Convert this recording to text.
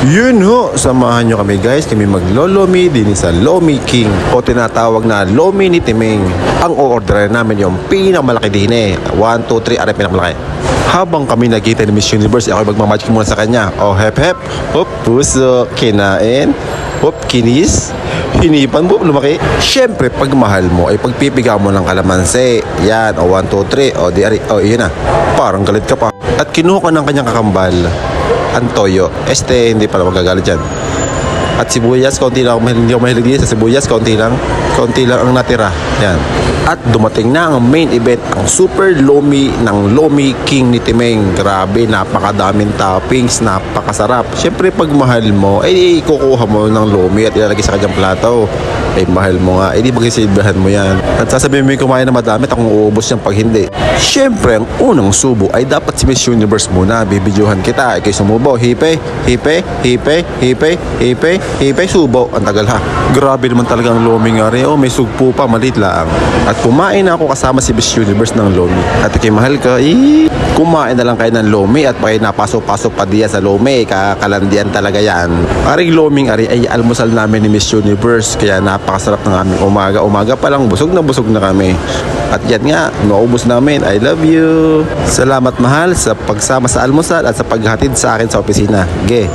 Yun ho, samahan nyo kami guys, kami maglolomi din sa Lomi King o tinatawag na Lomi ni Timeng. Ang o-order namin yung pinakamalaki din eh. 1, 2, 3, aray pinakamalaki. Habang kami nakita ni Miss Universe, ako magmamagic muna sa kanya. O hep hep, hop, puso, kinain, hop, kinis, hinipan mo, lumaki. Siyempre, pag mahal mo ay pagpipiga mo ng kalamansi. Yan, o 1, 2, 3, o di ari, o yun na. Parang galit ka pa. At kinuha ko ng kanyang kakambal, ang toyo. Hindi pala magagalit dyan. At sibuyas, konti lang. Hindi ako mahilig din sa sibuyas, konti lang ang natira. Yan. At dumating na ang main event, ang Super Lomi ng Lomi King ni Timeng. Grabe, napakadaming toppings, napakasarap. Siyempre, pag mahal mo, ay kukuha mo ng Lomi at ilalagay sa kanyang plato. Ay mahal mo nga, di magsisilbahan mo yan. At sasabihin mo yung kumain na madami at akong uubos yan pag hindi. Siyempre, ang unang subo ay dapat si Miss Universe muna. Bibidyohan kita, ikay sumubo. Hipe, hipe, hipe, hipe, hipe, hipe, subo. Ang tagal ha. Grabe naman talaga ang Lomi nga rin. Oh, may sugpo pa, malit lang. At kumain na ako kasama si Miss Universe ng Lomi. At ikay mahal ka, kumain na lang kayo ng Lomi at pakay napasok-pasok pa diya sa Lomi. Kakalandian talaga yan. Aring Loming ari ay almusal namin ni Miss Universe. Kaya napakasarap ng aming umaga. Umaga pa lang, busog na kami. At yan nga, naubos namin. I love you. Salamat mahal sa pagsama sa almusal at sa paghatid sa akin sa opisina. Ge.